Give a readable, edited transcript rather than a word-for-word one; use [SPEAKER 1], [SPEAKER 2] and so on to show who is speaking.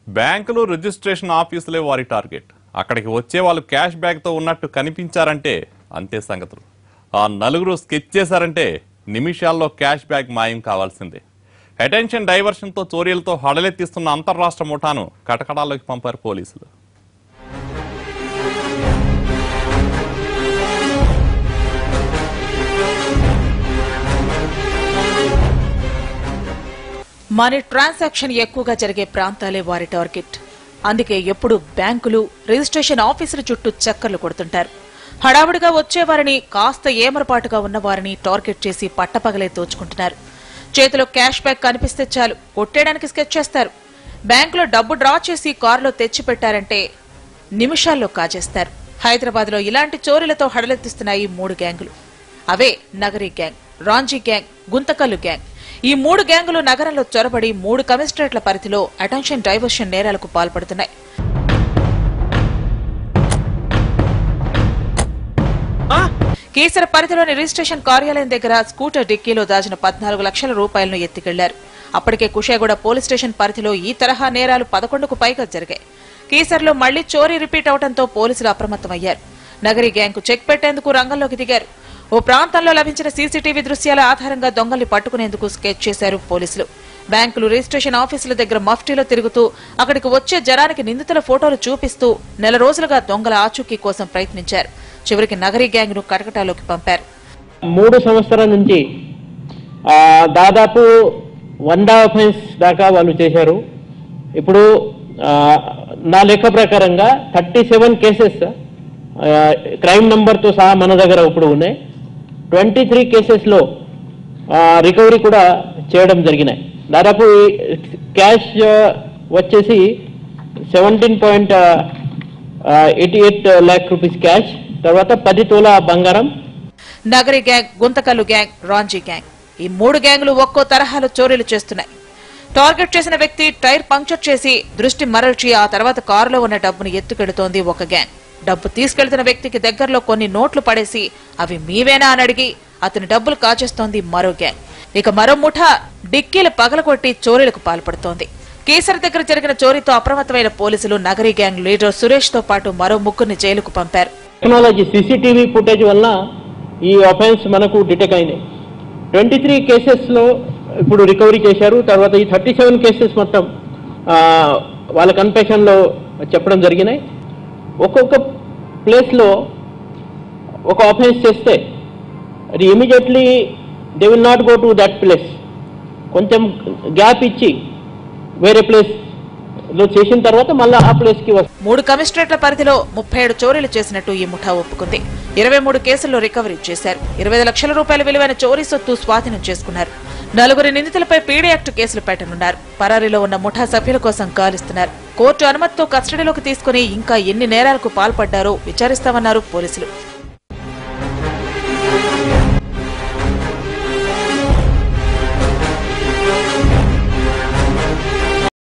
[SPEAKER 1] బ్యాంకులు రిజిస్ట్రేషన్ ఆఫీసులే వారి టార్గెట్. అక్కడికి వచ్చే వాళ్ళు క్యాష్ బ్యాక్ తో ఉన్నట్టు కనిపించారంటే అంతే సంగతులు. ఆ నలుగురు స్కెచ్ చేశారంటే నిమిషాల్లో క్యాష్ బ్యాక్ మాయం కావాల్సిందే. అటెన్షన్ డైవర్షన్ తో చోరీలతో హడలెత్తిస్తున్న అంతర్రాష్ట్ర ముఠాను కటకడాల్లోకి పంపారు పోలీసులు.
[SPEAKER 2] మనీ ట్రాన్సాక్షన్ ఎక్కువగా జరిగే ప్రాంతాలే వారి టార్గెట్. అందుకే ఎప్పుడు బ్యాంకులు, రిజిస్ట్రేషన్ ఆఫీసుల చుట్టూ చక్కర్లు కొడుతుంటారు. హడావుడిగా వచ్చేవారిని, కాస్త ఏమరపాటుగా ఉన్నవారిని టార్గెట్ చేసి పట్టపగలే దోచుకుంటున్నారు. చేతిలో క్యాష్ బ్యాక్ కనిపిస్తే చాలు కొట్టేయడానికి స్కెచ్ చేస్తారు. బ్యాంకులో డబ్బు డ్రా చేసి కారులో తెచ్చిపెట్టారంటే నిమిషాల్లో కాజేస్తారు. హైదరాబాద్ లో ఇలాంటి చోరీలతో హడలెత్తిస్తున్నాయి 3 గ్యాంగులు. అవే Nagari gang, Ramji gang, Guntakal gang. ఈ 3 గ్యాంగులు నగరంలో చొరబడి 3 కమిషనరేట్ల పరిధిలో అటెన్షన్ డైవర్షన్ నేరాలకు పాల్పడుతున్నాయి. కీసర పరిధిలోని రిజిస్ట్రేషన్ కార్యాలయం దగ్గర స్కూటర్ డిక్కీలో దాచిన 14 లక్షల రూపాయలను ఎత్తికెళ్లారు. అప్పటికే కుషేగూడ పోలీస్ స్టేషన్ పరిధిలో ఈ తరహా నేరాలు 11కు పైగా జరిగాయి. కీసర్లో మళ్లీ చోరీ రిపీట్ అవడంతో పోలీసులు అప్రమత్తమయ్యారు. నగరీ గ్యాంగ్ కు చెక్ పెట్టేందుకు రంగంలోకి దిగారు. ఓ ప్రాంతంలో లభించిన సీసీటీవీ దృశ్యాల ఆధారంగా దొంగల్ని పట్టుకునేందుకు స్కెచ్ చేశారు పోలీసులు. బ్యాంకులు, రిజిస్ట్రేషన్ ఆఫీసుల దగ్గర మఫ్టీలో తిరుగుతూ అక్కడికి వచ్చే జనానికి నిందితుల ఫోటోలు చూపిస్తూ నెల రోజులుగా దొంగల ఆచూకీ కోసం ప్రయత్నించారు. చివరికి నగరీ గ్యాంగ్ ను కటకటాలోకి పంపారు.
[SPEAKER 3] 3 సంవత్సరాల నుంచి దాదాపు 100 అఫెన్స్ దాకా వాళ్ళు చేశారు. ఇప్పుడు నా లెక్క ప్రకారంగా 37 కేసెస్ క్రైమ్ నంబర్తో సహా మన దగ్గర ఇప్పుడు ఉన్నాయి. 23 కేసెస్లో రికవరీ కూడా చేయడం జరిగినాయి. దాదాపు క్యాష్ వచ్చేసి 17.88 lakh rupees క్యాష్, తర్వాత 10 తోలా బంగారం.
[SPEAKER 2] Nagari gang, Guntakal gang, Ramji gang, ఈ 3 గ్యాంగులు ఒక్కో తరహాలో చోరీలు చేస్తున్నాయి. టార్గెట్ చేసిన వ్యక్తి టైర్ పంక్చర్ చేసి దృష్టి మరల్చి ఆ తర్వాత కారులో ఉన్న డబ్బును ఎత్తుకెడుతోంది ఒక గ్యాంగ్. డబ్బు తీసుకెళ్తున్న వ్యక్తికి దగ్గరలో కొన్ని నోట్లు పడేసి అవి మీవేనా అని అడిగి అతని డబ్బులు కాజేస్తోంది మరో గ్యాంగ్. ఇక మరో ముఠా డిక్కీలు పగలగొట్టి చోరీలకు పాల్పడుతోంది. కీసర దగ్గర జరిగిన చోరీతో అప్రమత్తమైన పోలీసులు నగరీ గ్యాంగ్ లీడర్ సురేష్ తో పాటు మరో 3 జైలుకు పంపారు.
[SPEAKER 3] టెక్నాలజీ సీసీటీవీ ఫుటేజ్ వల్ల ఈ అఫెన్స్ మనకు డిటెక్ట్ అయింది. 23 కేసెస్ లో ఇప్పుడు రికవరీ చేశారు. తర్వాత ఈ 37 కేసెస్ మొత్తం వాళ్ళ కన్ఫెషన్ లో చెప్పడం జరిగినాయి. ఒక్కొక్క ప్లేస్లో ఒక ఆఫెన్స్ చేస్తే అది immediately they will not go to that place. కొంచెం గ్యాప్ ఇచ్చి వేరే ప్లేస్ లో చేసిన తర్వాత మళ్ళీ ఆ ప్లేస్ కి వస్తుంది.
[SPEAKER 2] 3 కమిషనరేట్ల పరిధిలో 37 చోరీలు చేసినట్టు ఈ ముఠా ఒప్పుకుంది. 23 కేసుల్లో రికవరీ చేశారు. 25 లక్షల రూపాయల విలువైన చోరీ సొత్తు స్వాధీనం చేసుకున్నారు. 4 నిందితులపై పీడీ యాక్ట్ కేసులు పెట్టనున్నారు. పరారీలో ఉన్న ముఠా సభ్యుల కోసం గాలిస్తున్నారు. కోర్టు అనుమతితో కస్టడీలోకి తీసుకుని ఇంకా ఎన్ని నేరాలకు పాల్పడ్డారో విచారిస్తామన్నారు పోలీసులు.